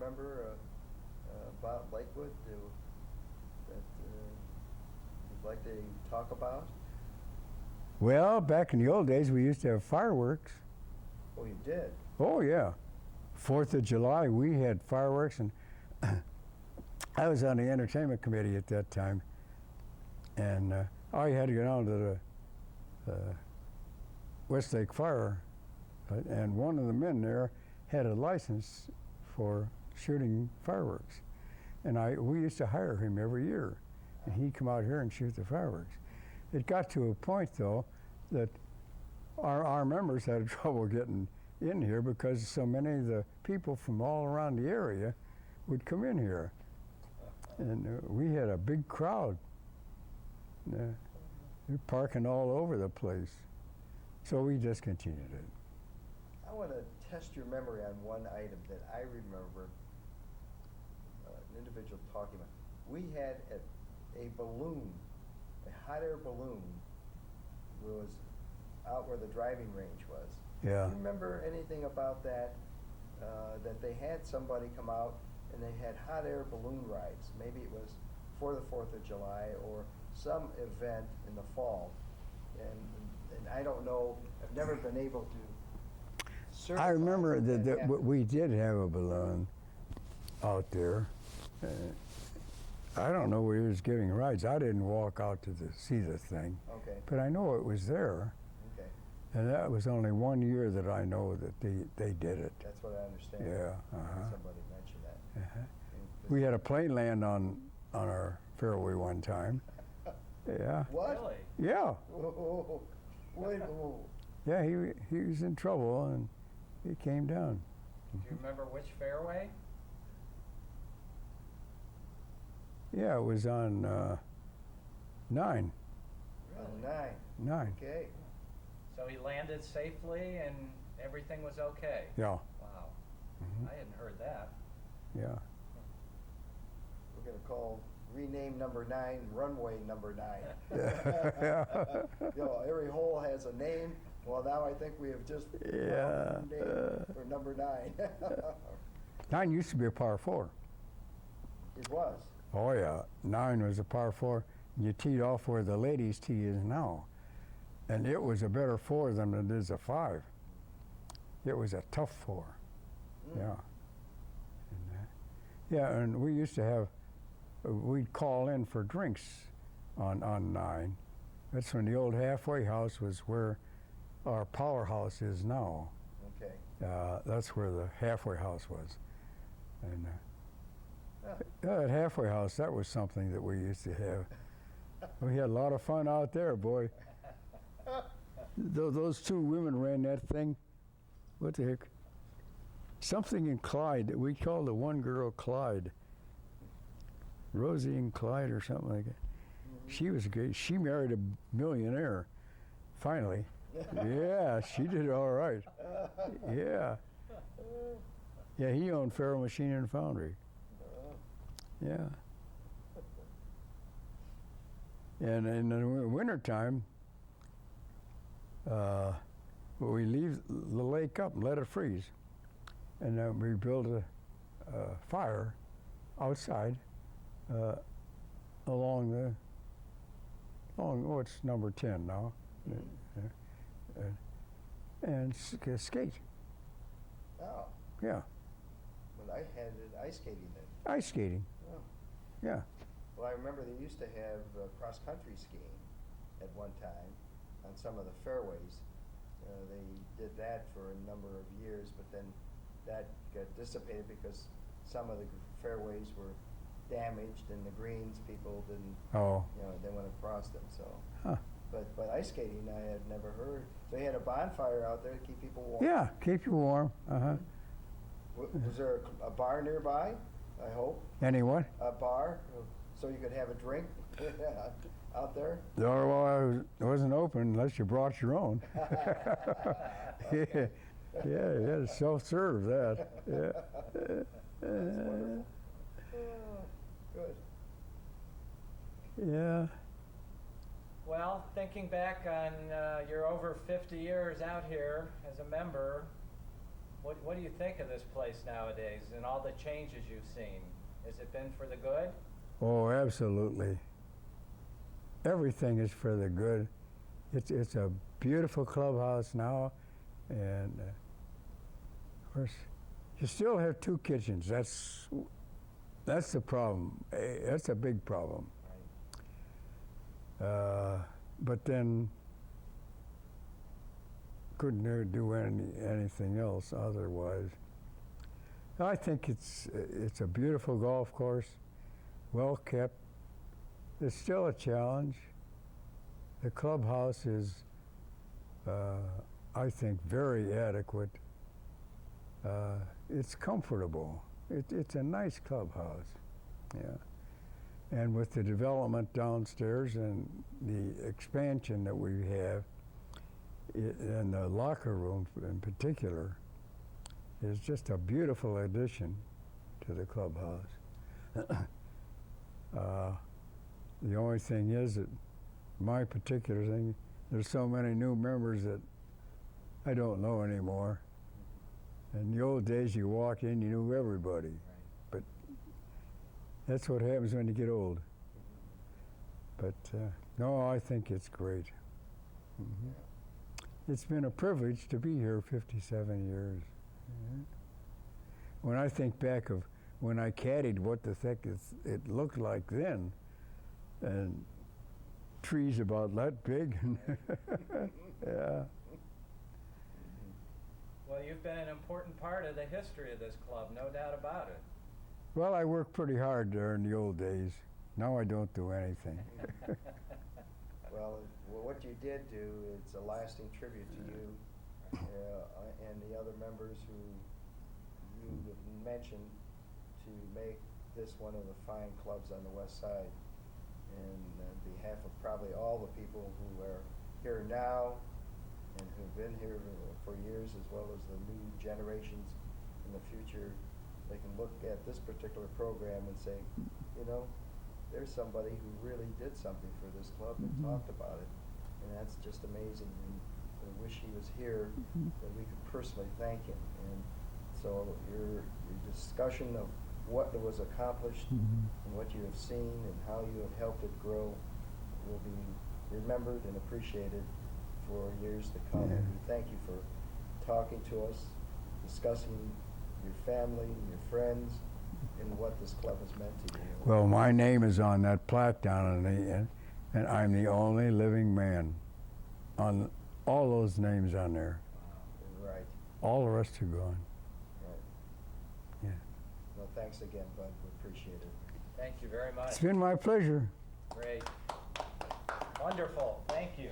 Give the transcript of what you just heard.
remember about Lakewood that you'd like to talk about? Well, back in the old days, we used to have fireworks. Oh, you did? Oh, yeah. 4th of July, we had fireworks, and I was on the entertainment committee at that time, and I had to go down to the Westlake Fire, and one of the men there had a license for shooting fireworks, and we used to hire him every year, and he'd come out here and shoot the fireworks. It got to a point, though, that our members had trouble getting in here because so many of the people from all around the area would come in here, and we had a big crowd. They're parking all over the place, so we discontinued it. I want to test your memory on one item that I remember an individual talking about. We had a balloon, a hot air balloon, was out where the driving range was. Yeah. Do you remember anything about that? That they had somebody come out and they had hot air balloon rides. Maybe it was for the 4th of July or some event in the fall. And I don't know, I've never been able to certify. I remember that happened. we did have a balloon out there. I don't know where he was giving rides. I didn't walk out to see the thing, Okay, but I know it was there. okay. And that was only one year that I know that they did it. That's what I understand. Yeah. Uh-huh. Somebody mentioned that. Uh-huh. And- We had a plane land on our fairway one time. Yeah. What? Really? Yeah. Whoa, wait, whoa. Yeah, he was in trouble and he came down. Do you remember which fairway? Yeah, it was on 9. On 9. 9. Okay. So he landed safely and everything was okay? Yeah. Wow. Mhm. I hadn't heard that. Yeah. We're going to rename number 9 runway number 9. Yeah. You know, every hole has a name. Well, now I think we have just found Yeah. a name for number 9. 9 used to be a par 4. It was. Oh yeah, 9 was a par 4. You teed off where the ladies' tee is now, and it was a better 4 than it is a 5. It was a tough 4. Mm. Yeah. And, yeah, and we used to have, we'd call in for drinks on 9. That's when the old halfway house was where our powerhouse is now. Okay. That's where the halfway house was. And Yeah. that halfway house, that was something that we used to have. We had a lot of fun out there, boy. Those two women ran that thing. What the heck? Something in Clyde. We called the one girl Clyde. Rosie and Clyde or something like that. She was great. She married a millionaire, finally. Yeah, she did all right. Yeah. Yeah, he owned Farrell Machine and Foundry. Yeah. And in the wintertime, we leave the lake up and let it freeze. And then we build a fire outside along it's number 10 now. And skate. Oh. Yeah. Well, I had ice skating then. Ice skating. Oh. Yeah. Well, I remember they used to have cross-country skiing at one time on some of the fairways. They did that for a number of years, but then that got dissipated because some of the fairways were damaged and the greens people didn't, Oh. they went across them. So, Huh. but ice skating I had never heard. So they had a bonfire out there to keep people warm. Yeah, keep you warm. Uh-huh. Was there a bar nearby? I hope Any what? a bar so you could have a drink out there. Oh, well, it wasn't open unless you brought your own. Yeah, you had to self-serve that. Yeah. That's wonderful. Oh, good. Yeah. Well, thinking back on your over 50 years out here as a member, What do you think of this place nowadays and all the changes you've seen? Has it been for the good? Oh, absolutely. Everything is for the good. It's a beautiful clubhouse now, and of course, you still have 2 kitchens. That's the problem. That's a big problem. But then couldn't do anything else otherwise. I think it's a beautiful golf course, well kept. It's still a challenge. The clubhouse is, I think, very adequate. It's comfortable. It's a nice clubhouse, yeah. And with the development downstairs and the expansion that we have, and the locker room in particular, is just a beautiful addition to the clubhouse. The only thing is that my particular thing, there's so many new members that I don't know anymore. In the old days, you walk in, you knew everybody. Right. But that's what happens when you get old. But no, I think it's great. Mm-hmm. It's been a privilege to be here 57 years. Yeah. When I think back of when I caddied, what the heck it looked like then, and trees about that big. Yeah. Well, you've been an important part of the history of this club, no doubt about it. Well, I worked pretty hard there in the old days. Now I don't do anything. Well, what you did do, it's a lasting tribute to you and the other members who you mentioned to make this one of the fine clubs on the west side. And on behalf of probably all the people who are here now and who've been here for years, as well as the new generations in the future, they can look at this particular program and say, you know, there's somebody who really did something for this club and talked about it. And that's just amazing. And I wish he was here that we could personally thank him. And so your discussion of what was accomplished and what you have seen and how you have helped it grow will be remembered and appreciated for years to come. Yeah. And we thank you for talking to us, discussing your family and your friends and what this club has meant to you. Well, my name is on that plaque down in the end, and I'm the only living man on all those names on there. Right. All the rest are gone. Right. Yeah. Well, thanks again, Bud. We appreciate it. Thank you very much. It's been my pleasure. Great. Wonderful. Thank you.